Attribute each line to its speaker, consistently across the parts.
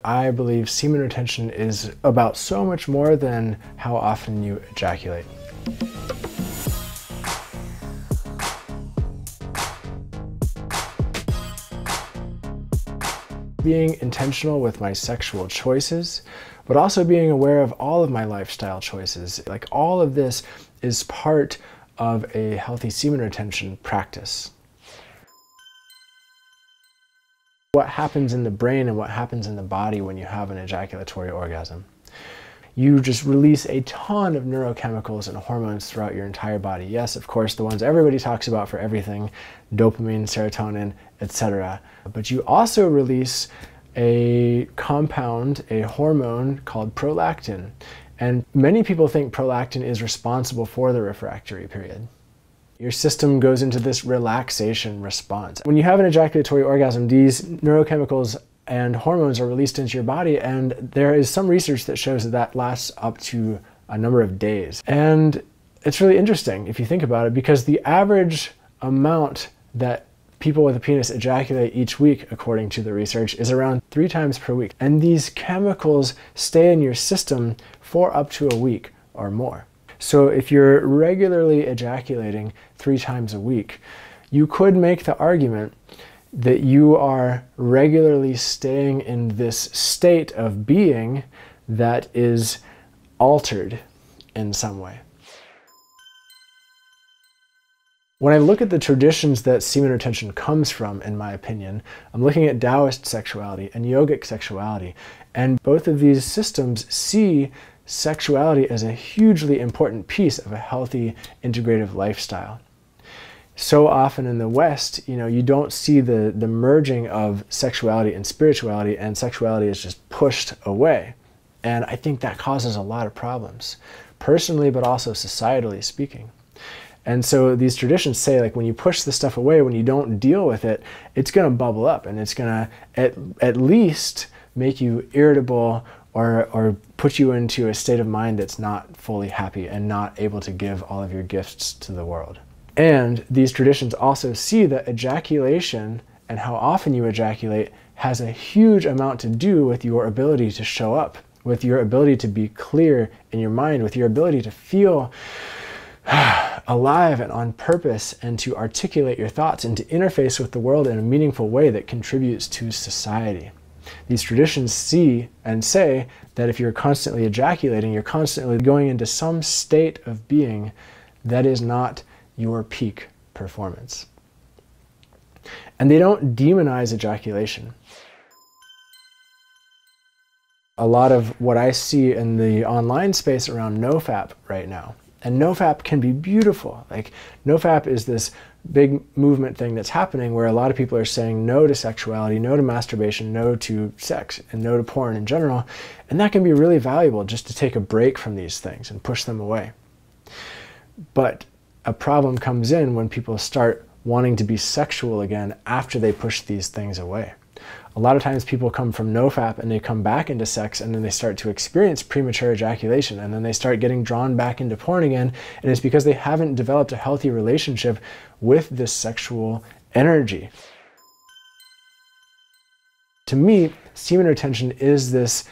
Speaker 1: I believe semen retention is about so much more than how often you ejaculate. Being intentional with my sexual choices, but also being aware of all of my lifestyle choices. Like, all of this is part of a healthy semen retention practice. What happens in the brain and what happens in the body when you have an ejaculatory orgasm? You just release a ton of neurochemicals and hormones throughout your entire body. Yes, of course, the ones everybody talks about for everything, dopamine, serotonin, etc. But you also release a compound, a hormone called prolactin. And many people think prolactin is responsible for the refractory period. Your system goes into this relaxation response. When you have an ejaculatory orgasm, these neurochemicals and hormones are released into your body, and there is some research that shows that that lasts up to a number of days. And it's really interesting if you think about it, because the average amount that people with a penis ejaculate each week, according to the research, is around 3 times per week. And these chemicals stay in your system for up to a week or more. So if you're regularly ejaculating 3 times a week, you could make the argument that you are regularly staying in this state of being that is altered in some way. When I look at the traditions that semen retention comes from, in my opinion, I'm looking at Taoist sexuality and yogic sexuality, and both of these systems see sexuality as a hugely important piece of a healthy, integrative lifestyle. So often in the West, you don't see the merging of sexuality and spirituality, and sexuality is just pushed away. And I think that causes a lot of problems, personally, but also societally speaking. And so these traditions say, like, when you push this stuff away, when you don't deal with it, it's going to bubble up, and it's going to at least make you irritable or put you into a state of mind that's not fully happy and not able to give all of your gifts to the world. And these traditions also see that ejaculation and how often you ejaculate has a huge amount to do with your ability to show up, with your ability to be clear in your mind, with your ability to feel alive and on purpose, and to articulate your thoughts and to interface with the world in a meaningful way that contributes to society. These traditions see and say that if you're constantly ejaculating, you're constantly going into some state of being that is not your peak performance. And they don't demonize ejaculation. A lot of what I see in the online space around NoFap right now, and NoFap can be beautiful. Like, NoFap is this big movement thing that's happening where a lot of people are saying no to sexuality, no to masturbation, no to sex, and no to porn in general. And that can be really valuable, just to take a break from these things and push them away. But a problem comes in when people start wanting to be sexual again after they push these things away. A lot of times people come from NoFap and they come back into sex, and then they start to experience premature ejaculation, and then they start getting drawn back into porn again, and it's because they haven't developed a healthy relationship with this sexual energy. To me, semen retention is this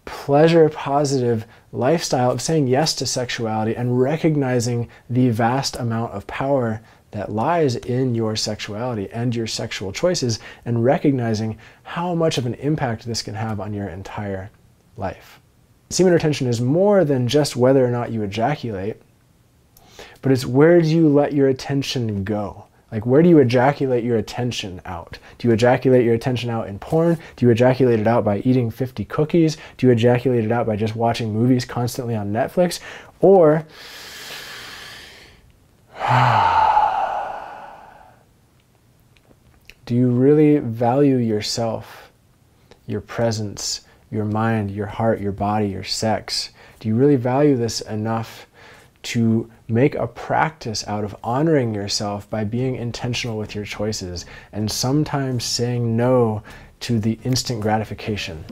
Speaker 1: pleasure-positive lifestyle of saying yes to sexuality and recognizing the vast amount of power that lies in your sexuality and your sexual choices, and recognizing how much of an impact this can have on your entire life. Semen retention is more than just whether or not you ejaculate, but it's where do you let your attention go? Like, where do you ejaculate your attention out? Do you ejaculate your attention out in porn? Do you ejaculate it out by eating 50 cookies? Do you ejaculate it out by just watching movies constantly on Netflix? Or do you really value yourself, your presence, your mind, your heart, your body, your sex? Do you really value this enough to make a practice out of honoring yourself by being intentional with your choices, and sometimes saying no to the instant gratification?